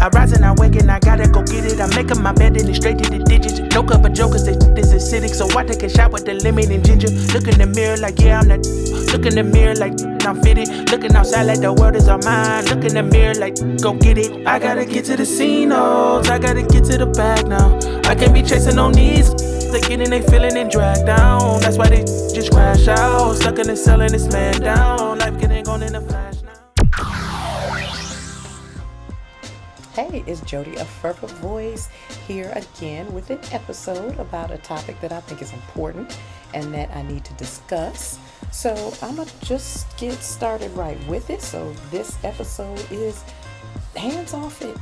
I rise and I wake and I gotta go get it. I'm making my bed and it's straight to the digits. No cup of jokers, this is acidic. So I take a shot with the lemon and ginger. Look in the mirror like, yeah, I'm that. Look in the mirror like, I'm fitted. Looking outside like the world is all mine. Look in the mirror like, go get it. I gotta get to the scene, oh, I gotta get to the bag now. I can't be chasing on these. They getting they feeling and dragged down. That's why they just crash out. Stuck in the cell and it's man down. Life getting gone in a flash now. Hey, it's Jody, a fervent voice, here again with an episode about a topic that I think is important and that I need to discuss. So I'm going to just get started right with it. So this episode is hands off it.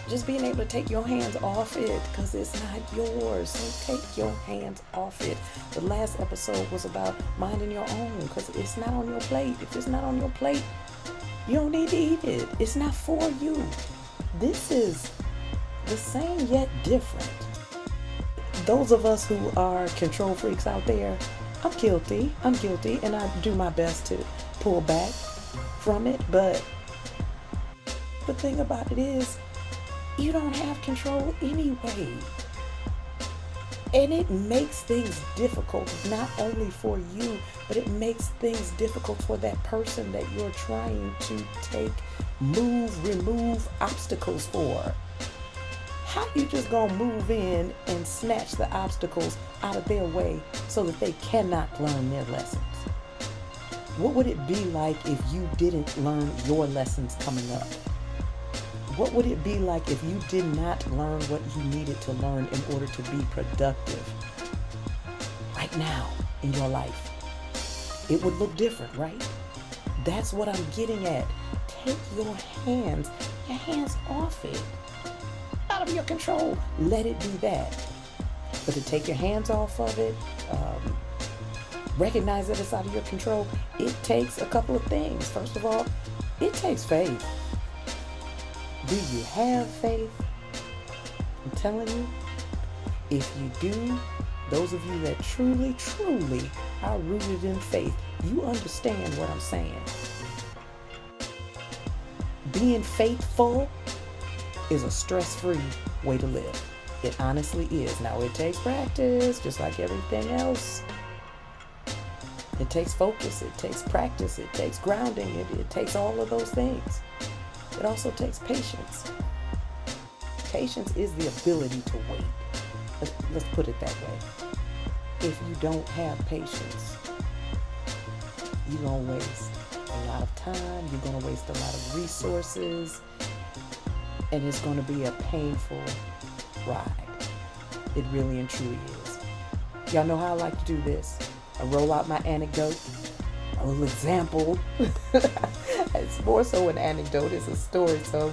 Just being able to take your hands off it because it's not yours. So take your hands off it. The last episode was about minding your own because it's not on your plate. If it's not on your plate, you don't need to eat it. It's not for you. This is the same yet different. Those of us who are control freaks out there, I'm guilty, and I do my best to pull back from it. But the thing about it is, you don't have control anyway. And it makes things difficult, not only for you, but it makes things difficult for that person that you're trying to remove obstacles for. How you just gonna move in and snatch the obstacles out of their way so that they cannot learn their lessons? What would it be like if you didn't learn your lessons coming up? What would it be like if you did not learn what you needed to learn in order to be productive right now in your life? It would look different, right? That's what I'm getting at. Take your hands off it. Out of your control. Let it be that. But to take your hands off of it, recognize that it's out of your control, it takes a couple of things. First of all, it takes faith. Do you have faith? I'm telling you, if you do, those of you that truly, truly are rooted in faith, you understand what I'm saying. Being faithful is a stress-free way to live. It honestly is. Now, it takes practice, just like everything else. It takes focus, it takes practice, it takes grounding, it takes all of those things. It also takes patience. Patience is the ability to wait. Let's put it that way. If you don't have patience, you're going to waste a lot of time, you're going to waste a lot of resources, and it's going to be a painful ride. It really and truly is. Y'all know how I like to do this. I roll out my anecdote, a little example. It's more so an anecdote, it's a story. So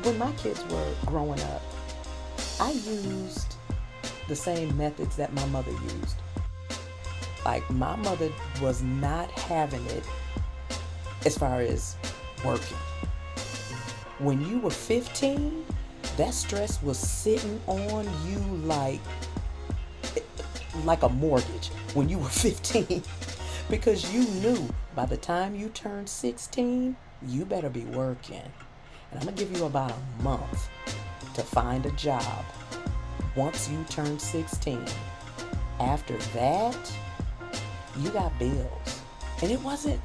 when my kids were growing up, I used the same methods that my mother used. Like, my mother was not having it as far as working. When you were 15, that stress was sitting on you like a mortgage when you were 15. Because you knew by the time you turned 16, you better be working. And I'm going to give you about a month to find a job once you turn 16. After that, you got bills. And it wasn't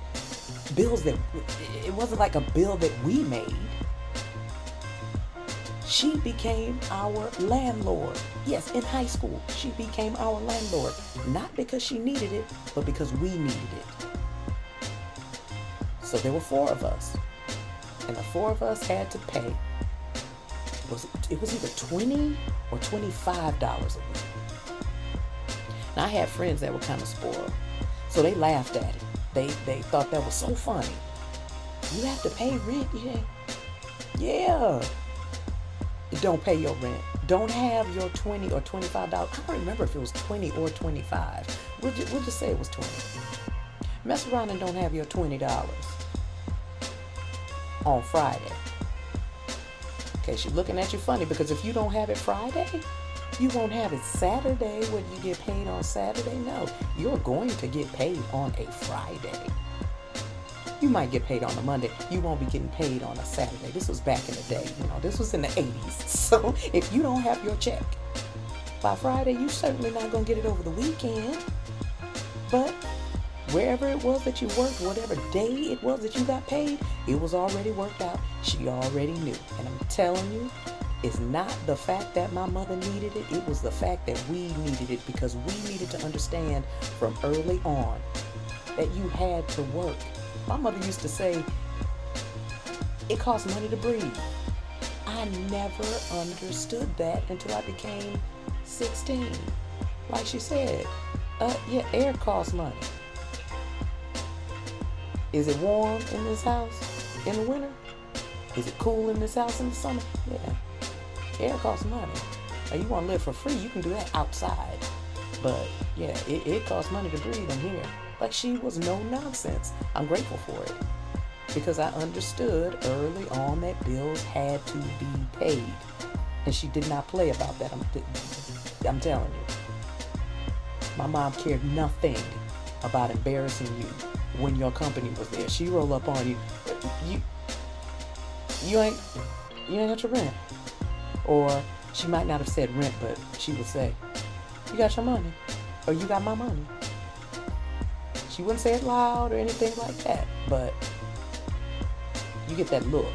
like a bill that we made. She became our landlord. Yes, in high school, she became our landlord. Not because she needed it, but because we needed it. So there were 4 of us. And the 4 of us had to pay. It was either $20 or $25 a week. Now, I had friends that were kind of spoiled. So they laughed at it. They thought that was so funny. You have to pay rent? Yeah. Don't pay your rent. Don't have your $20 or $25. I don't remember if it was 20 or 25. We'll just say it was 20. Mess around and don't have your $20 on Friday. Okay, she's looking at you funny because if you don't have it Friday, you won't have it Saturday when you get paid on Saturday. No, you're going to get paid on a Friday. You might get paid on a Monday. You won't be getting paid on a Saturday. This was back in the day. This was in the 80s. So if you don't have your check by Friday, you certainly not going to get it over the weekend. But wherever it was that you worked, whatever day it was that you got paid, it was already worked out. She already knew. And I'm telling you, it's not the fact that my mother needed it. It was the fact that we needed it, because we needed to understand from early on that you had to work. My mother used to say, it costs money to breathe. I never understood that until I became 16. Like she said, yeah, air costs money. Is it warm in this house in the winter? Is it cool in this house in the summer? Yeah. Air costs money. Now, you want to live for free, you can do that outside. But yeah, it costs money to breathe in here. Like, she was no nonsense. I'm grateful for it, because I understood early on that bills had to be paid. And she did not play about that. I'm telling you. My mom cared nothing about embarrassing you when your company was there. She roll up on you. You ain't got your rent. Or she might not have said rent, but she would say, you got your money, or you got my money. She wouldn't say it loud or anything like that, but you get that look,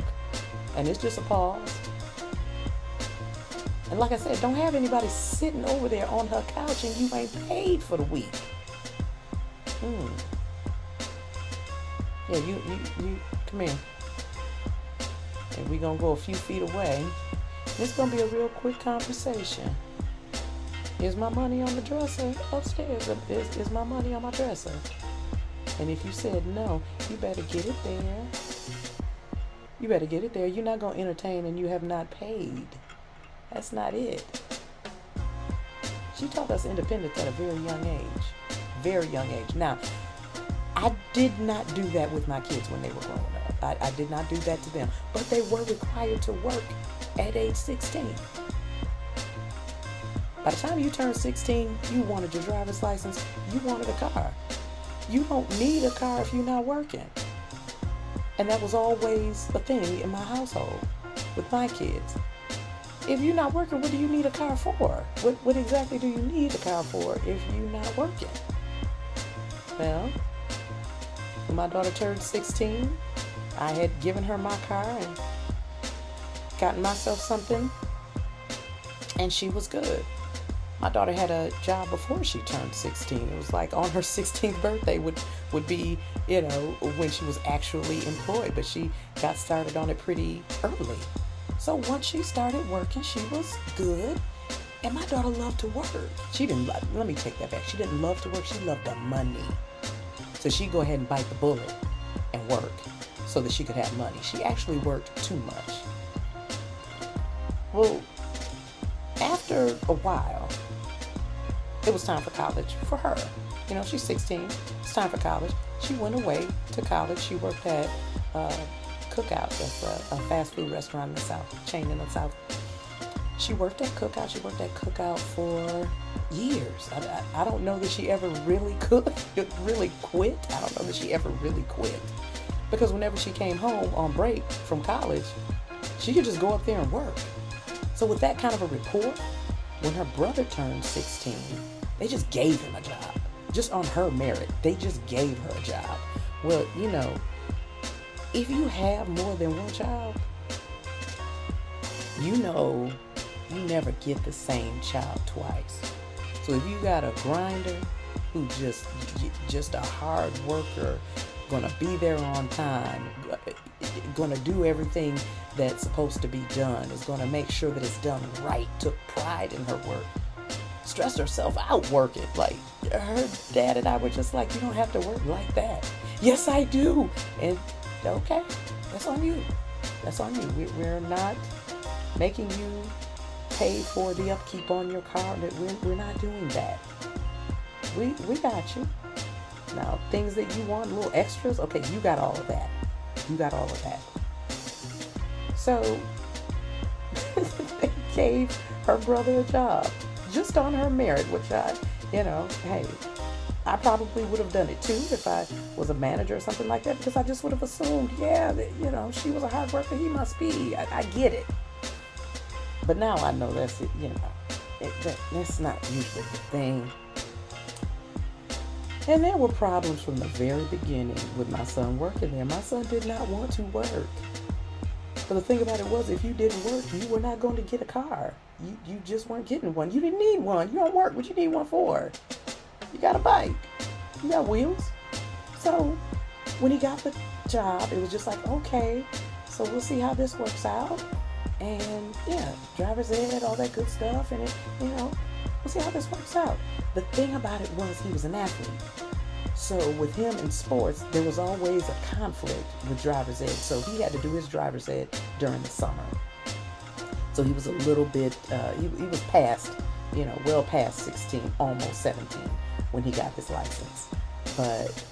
and it's just a pause. And like I said, don't have anybody sitting over there on her couch and you ain't paid for the week. Yeah, you come here. And we're gonna go a few feet away. It's gonna be a real quick conversation. Is my money on the dresser upstairs? Is my money on my dresser? And if you said no, you better get it there. You better get it there. You're not gonna entertain and you have not paid. That's not it. She taught us independence at a very young age. Very young age. Now, I did not do that with my kids when they were growing up. I did not do that to them. But they were required to work at age 16. By the time you turned 16, you wanted your driver's license. You wanted a car. You don't need a car if you're not working. And that was always a thing in my household with my kids. If you're not working, what do you need a car for? What exactly do you need a car for if you're not working? Well, when my daughter turned 16, I had given her my car and gotten myself something, and she was good. My daughter had a job before she turned 16. It was like on her 16th birthday would be, when she was actually employed, but she got started on it pretty early. So once she started working, she was good. And my daughter loved to work. Let me take that back. She didn't love to work. She loved the money. So she'd go ahead and bite the bullet and work so that she could have money. She actually worked too much. Well, after a while, it was time for college for her. She's 16. It's time for college. She went away to college. She worked at Cookout. That's a fast food restaurant in the South, chain in the South. She worked at Cookout. She worked at Cookout for years. I don't know that she ever really quit. I don't know that she ever really quit. Because whenever she came home on break from college, she could just go up there and work. So with that kind of a rapport, when her brother turned 16, they just gave him a job. Just on her merit. They just gave her a job. Well, if you have more than one child, you never get the same child twice. So if you got a grinder who just a hard worker, gonna be there on time, gonna do everything that's supposed to be done, is gonna make sure that it's done right, took pride in her work, stressed herself out working. Like, her dad and I were just like, you don't have to work like that. Yes, I do. And okay, that's on you. That's on you. We're not making you pay for the upkeep on your car. We're not doing that. We got you. Now, things that you want, little extras, okay, you got all of that. You got all of that. So, they gave her brother a job just on her merit, which hey, I probably would have done it too if I was a manager or something like that, because I just would have assumed, yeah, that, she was a hard worker. He must be. I get it. But now I know that's it. That's not usually the thing. And there were problems from the very beginning with my son working there. My son did not want to work. But the thing about it was, if you didn't work, you were not going to get a car. You just weren't getting one. You didn't need one. You don't work. What you need one for? You got a bike. You got wheels. So when he got the job, it was just like, okay, so we'll see how this works out. And yeah, driver's ed, all that good stuff. And we'll see how this works out. The thing about it was, he was an athlete. So with him in sports, there was always a conflict with driver's ed. So he had to do his driver's ed during the summer. So he was a little bit, he was past, well past 16, almost 17 when he got his license. But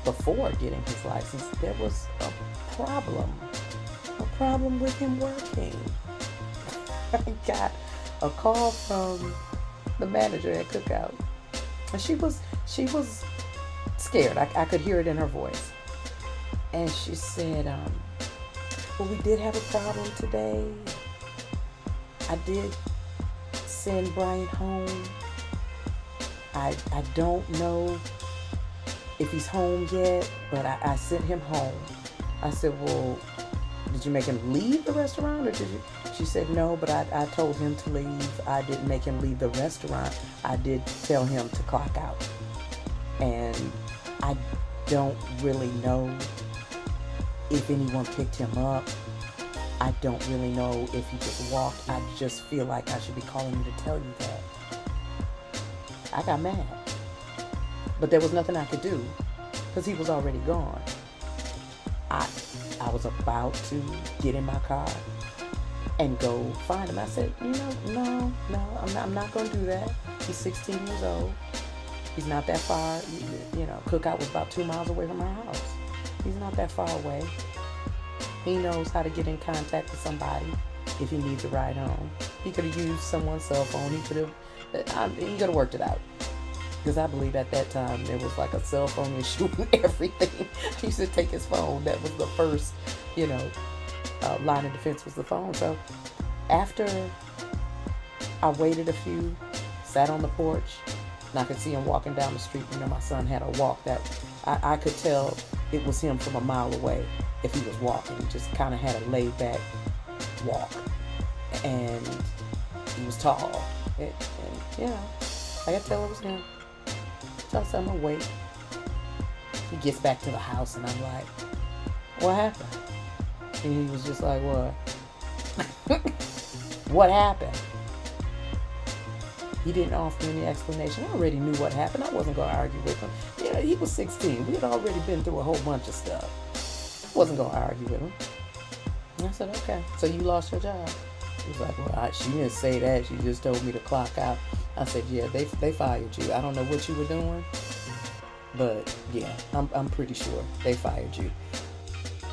before getting his license, there was a problem with him working. I got a call from the manager at Cookout, and she was scared. I could hear it in her voice. And she said, well, we did have a problem today. I did send Bryant home. I don't know if he's home yet, but I sent him home. I said, well, did you make him leave the restaurant, or did you? She said, no, but I told him to leave. I didn't make him leave the restaurant. I did tell him to clock out. And I don't really know if anyone picked him up. I don't really know if he just walked. I just feel like I should be calling you to tell you that. I got mad. But there was nothing I could do, because he was already gone. I was about to get in my car and go find him. I said, no, I'm not going to do that. He's 16 years old. He's not that far. Cookout was about 2 miles away from our house. He's not that far away. He knows how to get in contact with somebody if he needs a ride home. He could have used someone's cell phone. He could have worked it out. Because I believe at that time there was like a cell phone issue and everything. He used to take his phone. That was the first, line of defense was the phone. So after I waited a few, sat on the porch, and I could see him walking down the street. My son had a walk that I could tell it was him from a mile away if he was walking. He just kind of had a laid back walk. And he was tall. I could tell it was him. So I said, I'm going to wait. He gets back to the house, and I'm like, what happened? And he was just like, what? What happened? He didn't offer any explanation. I already knew what happened. I wasn't going to argue with him. He was 16. We had already been through a whole bunch of stuff. I wasn't going to argue with him. And I said, okay, so you lost your job. He was like, well, she didn't say that. She just told me to clock out. I said, yeah, they fired you. I don't know what you were doing, but yeah, I'm pretty sure they fired you.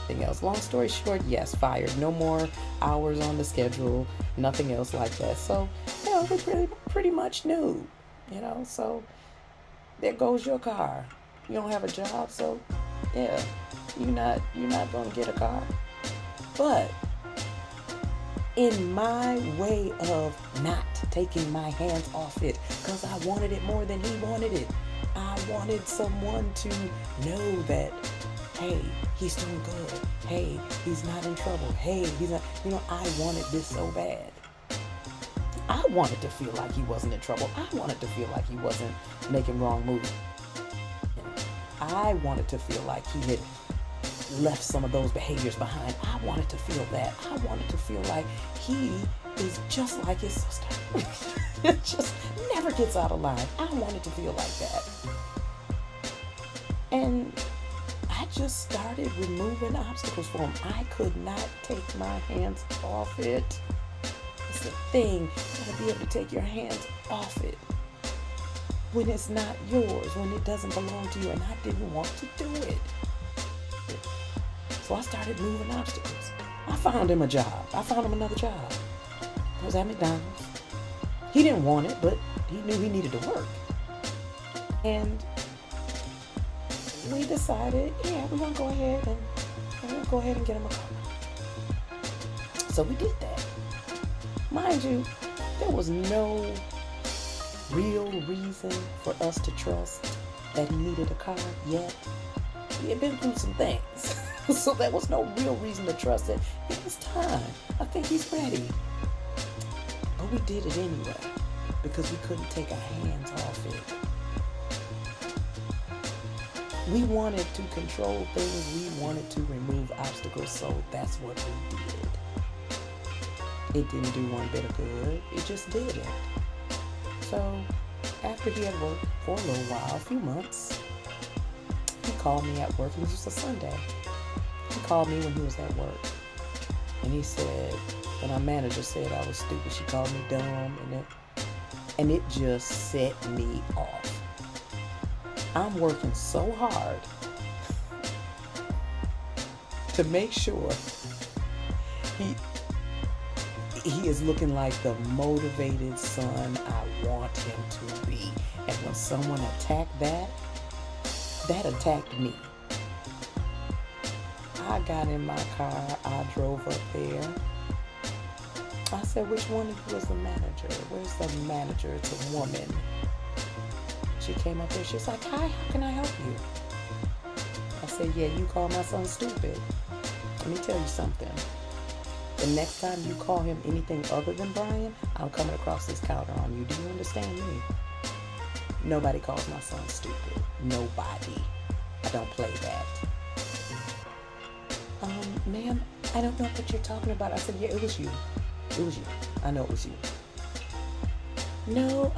Anything else? Long story short, yes, fired. No more hours on the schedule. Nothing else like that. So, we pretty much knew, So there goes your car. You don't have a job, so yeah, you're not gonna get a car. But in my way of not taking my hands off it, because I wanted it more than he wanted it. I wanted someone to know that, hey, he's doing good. Hey, he's not in trouble. Hey, he's not, I wanted this so bad. I wanted to feel like he wasn't in trouble. I wanted to feel like he wasn't making wrong moves. I wanted to feel like he had left some of those behaviors behind. I wanted to feel that. I wanted to feel like he is just like his sister. Just never gets out of line. I wanted to feel like that. And I just started removing obstacles for him. I could not take my hands off it. It's the thing. You gotta be able to take your hands off it when it's not yours, when it doesn't belong to you, and I didn't want to do it. So I started moving obstacles. I found him a job. I found him another job. I was at McDonald's. He didn't want it, but he knew he needed to work. And we decided, yeah, we're gonna go ahead and get him a car. So we did that. Mind you, there was no real reason for us to trust that he needed a car yet. He had been through some things. So there was no real reason to trust that it's time. I think he's ready. But we did it anyway because we couldn't take our hands off it. We wanted to control things. We wanted to remove obstacles, so that's what we did. It didn't do one bit of good. It just didn't. So after he had worked for a little while, a few months, he called me at work. It was just a Sunday. He called me when he was at work. And he said, when our manager said I was stupid, she called me dumb, and it just set me off. I'm working so hard to make sure he is looking like the motivated son I want him to be. And when someone attacked that attacked me. I got in my car, I drove up there. I said, which one of you is the manager? Where's the manager? It's a woman. She came up there, she's like, hi, how can I help you? I said, yeah, you call my son stupid. Let me tell you something. The next time you call him anything other than Brian, I'm coming across this counter on you. Do you understand me? Nobody calls my son stupid. Nobody. I don't play that. Ma'am, I don't know what you're talking about. I said, yeah, it was you. It was you. I know it was you. No,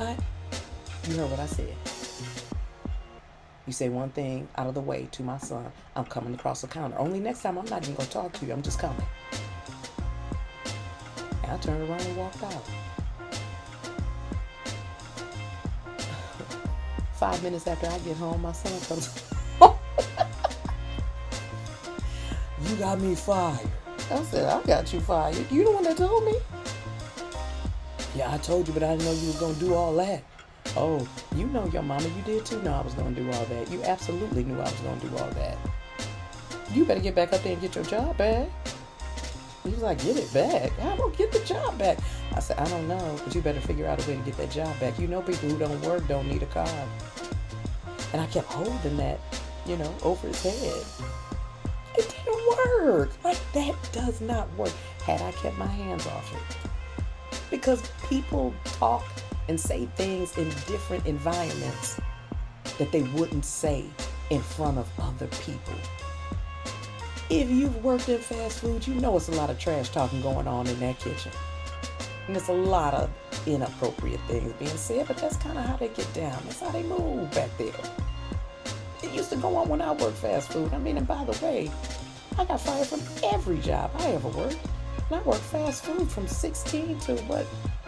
you heard what I said. You say one thing out of the way to my son, I'm coming across the counter. Only next time I'm not even going to talk to you. I'm just coming. And I turned around and walked out. 5 minutes after I get home, my son comes. You got me fired. I said, I got you fired. You the one that told me? Yeah, I told you, but I didn't know you was going to do all that. Oh, you know your mama, you did too know I was going to do all that. You absolutely knew I was going to do all that. You better get back up there and get your job back. He was like, get it back? How am I going to get the job back? I said, I don't know, but you better figure out a way to get that job back. You know people who don't work don't need a car. And I kept holding that, over his head. It didn't work. Like, that does not work. Had I kept my hands off it. Because people talk and say things in different environments that they wouldn't say in front of other people. If you've worked in fast food, you know it's a lot of trash talking going on in that kitchen. And there's a lot of inappropriate things being said, but that's kind of how they get down. That's how they move back there. It used to go on when I worked fast food. And by the way, I got fired from every job I ever worked. And I worked fast food from 16 to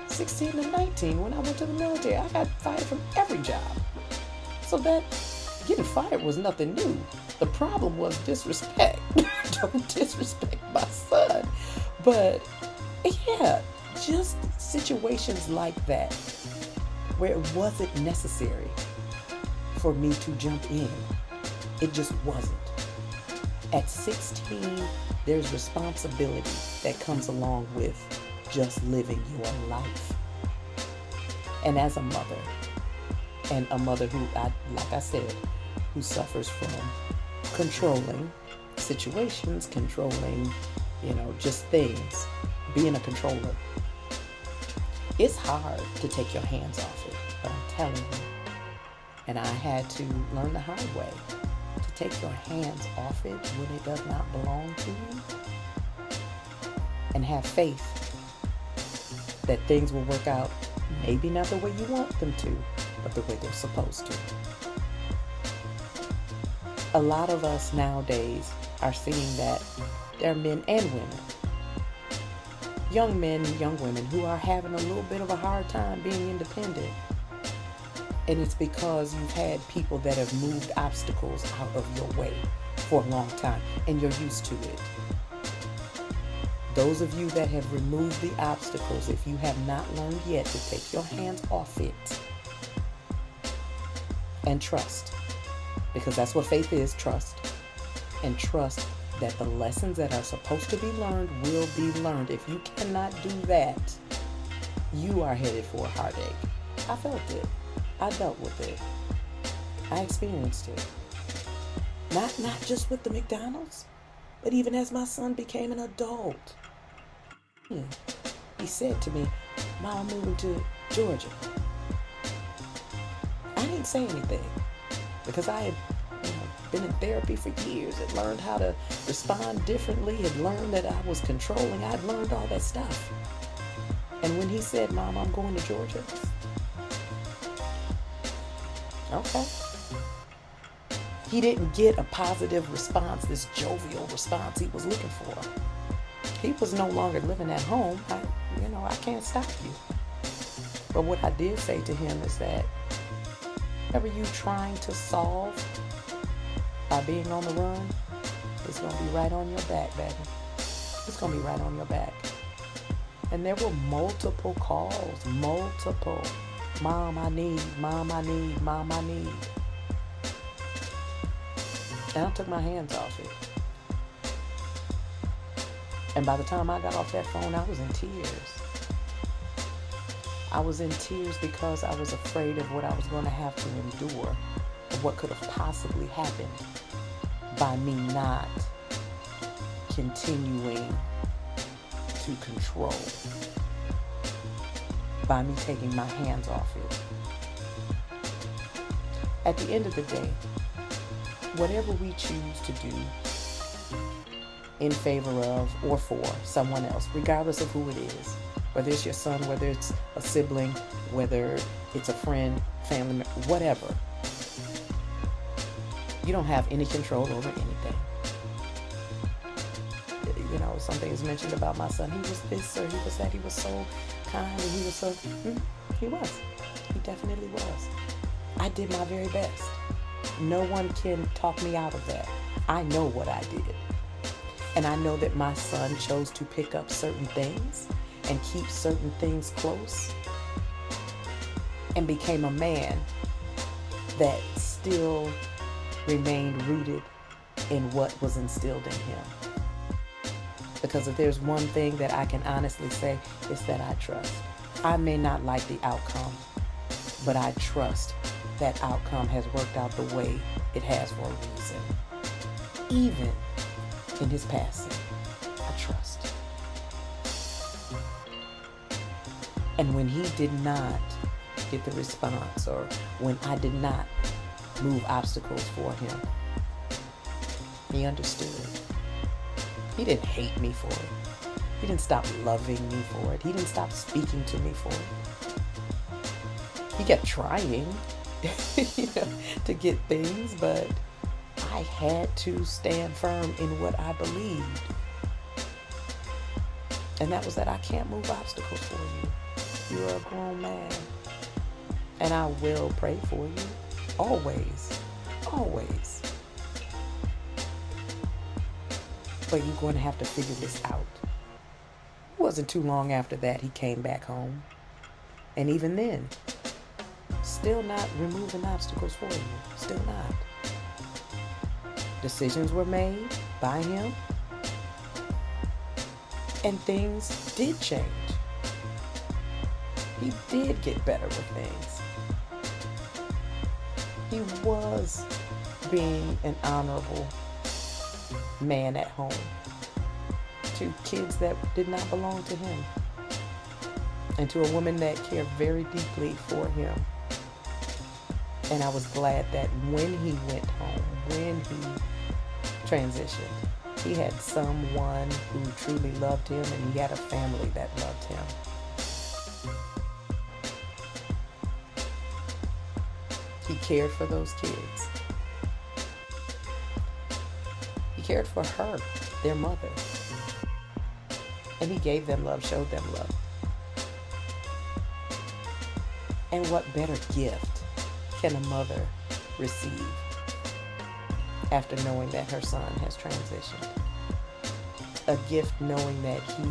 19 when I went to the military. I got fired from every job. So that getting fired was nothing new. The problem was disrespect. Don't disrespect my son. But yeah, just situations like that where it wasn't necessary for me to jump in. It just wasn't. At 16, there's responsibility that comes along with just living your life. And as a mother, and a mother who, like I said, who suffers from controlling situations, controlling, just things, being a controller, it's hard to take your hands off it, but I'm telling you. And I had to learn the hard way. To take your hands off it when it does not belong to you. And have faith that things will work out, maybe not the way you want them to, but the way they're supposed to. A lot of us nowadays are seeing that there are men and women, young men and young women, who are having a little bit of a hard time being independent. And it's because you've had people that have moved obstacles out of your way for a long time, and you're used to it. Those of you that have removed the obstacles, if you have not learned yet to take your hands off it, and trust, because that's what faith is, trust. And trust that the lessons that are supposed to be learned will be learned. If you cannot do that, you are headed for a heartache. I felt it. I dealt with it. I experienced it. Not just with the McDonald's, but even as my son became an adult. He said to me, "Mom, I'm moving to Georgia." I didn't say anything because I had been in therapy for years, had learned how to respond differently, had learned that I was controlling. I'd learned all that stuff. And when he said, "Mom, I'm going to Georgia," okay. He didn't get a positive response, this jovial response he was looking for. He was no longer living at home. I can't stop you. But what I did say to him is that whatever you trying to solve by being on the run, it's going to be right on your back, baby. It's going to be right on your back. And there were multiple calls, multiple. "Mom, I need, Mom, I need, Mom, I need." And I took my hands off it. And by the time I got off that phone, I was in tears. I was in tears because I was afraid of what I was going to have to endure, of what could have possibly happened by me not continuing to control, by me taking my hands off it. At the end of the day, whatever we choose to do in favor of or for someone else, regardless of who it is, whether it's your son, whether it's a sibling, whether it's a friend, family member, whatever, you don't have any control over anything. Something is mentioned about my son. He was this or he was that. He was so kind and he was so... He was. He definitely was. I did my very best. No one can talk me out of that. I know what I did. And I know that my son chose to pick up certain things and keep certain things close and became a man that still remained rooted in what was instilled in him. Because if there's one thing that I can honestly say, it's that I trust. I may not like the outcome, but I trust that outcome has worked out the way it has for a reason. Even in his passing, I trust. And when he did not get the response, or when I did not move obstacles for him, he understood. He didn't hate me for it. He didn't stop loving me for it. He didn't stop speaking to me for it. He kept trying, to get things, but I had to stand firm in what I believed. And that was that I can't move obstacles for you. You're a grown man. And I will pray for you. Always. Always. But you're going to have to figure this out. It wasn't too long after that he came back home. And even then, still not removing obstacles for you. Still not. Decisions were made by him. And things did change. He did get better with things. He was being an honorable man at home to kids that did not belong to him, and to a woman that cared very deeply for him. And I was glad that when he went home, when he transitioned, he had someone who truly loved him, and he had a family that loved him. He cared for those kids. He cared for her, their mother. And he gave them love, showed them love. And what better gift can a mother receive after knowing that her son has transitioned? A gift knowing that he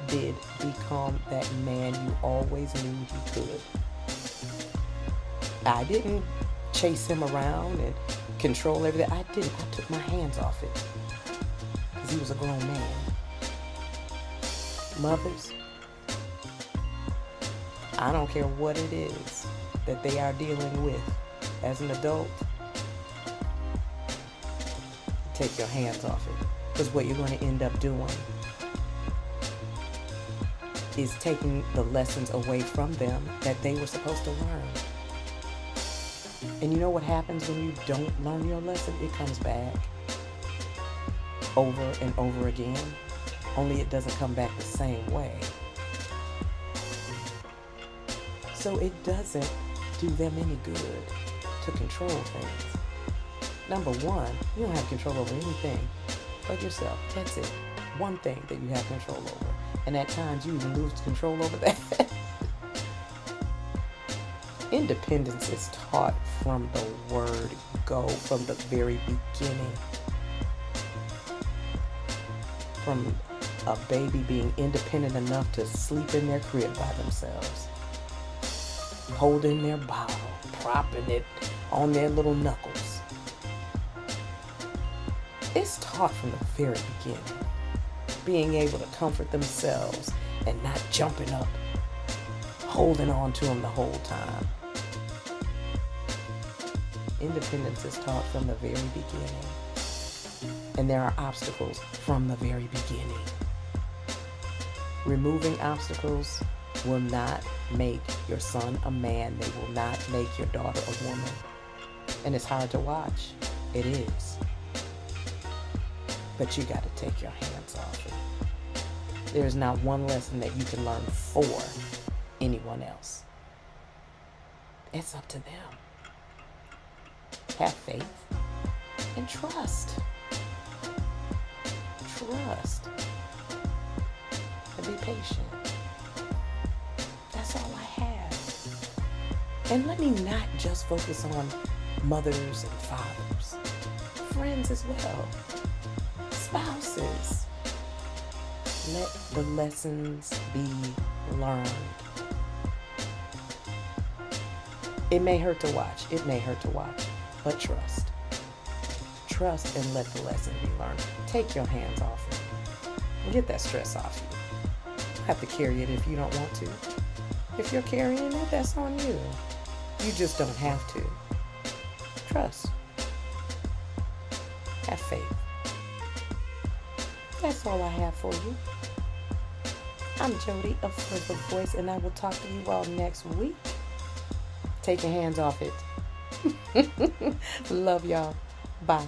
did become that man you always knew he could. I didn't chase him around and control everything. I didn't. I took my hands off it because he was a grown man. Mothers, I don't care what it is that they are dealing with as an adult, take your hands off it. Because what you're going to end up doing is taking the lessons away from them that they were supposed to learn. And you know what happens when you don't learn your lesson? It comes back over and over again, only it doesn't come back the same way. So it doesn't do them any good to control things. Number one, you don't have control over anything but yourself. That's it. One thing that you have control over. And at times you even lose control over that. Independence is taught from the word go, from the very beginning. From a baby being independent enough to sleep in their crib by themselves, holding their bottle, propping it on their little knuckles. It's taught from the very beginning. Being able to comfort themselves and not jumping up, holding on to them the whole time. Independence is taught from the very beginning. And there are obstacles from the very beginning. Removing obstacles will not make your son a man. They will not make your daughter a woman. And it's hard to watch. It is. But you got to take your hands off it. There's not one lesson that you can learn for anyone else. It's up to them. Have faith and trust. Trust. And be patient. That's all I have. And let me not just focus on mothers and fathers. Friends as well. Spouses. Let the lessons be learned. It may hurt to watch. It may hurt to watch. But trust. Trust and let the lesson be learned. Take your hands off it. Get that stress off you. You have to carry it if you don't want to. If you're carrying it, that's on you. You just don't have to. Trust. Have faith. That's all I have for you. I'm Jody of Fervent Voice, and I will talk to you all next week. Take your hands off it. Love y'all. Bye.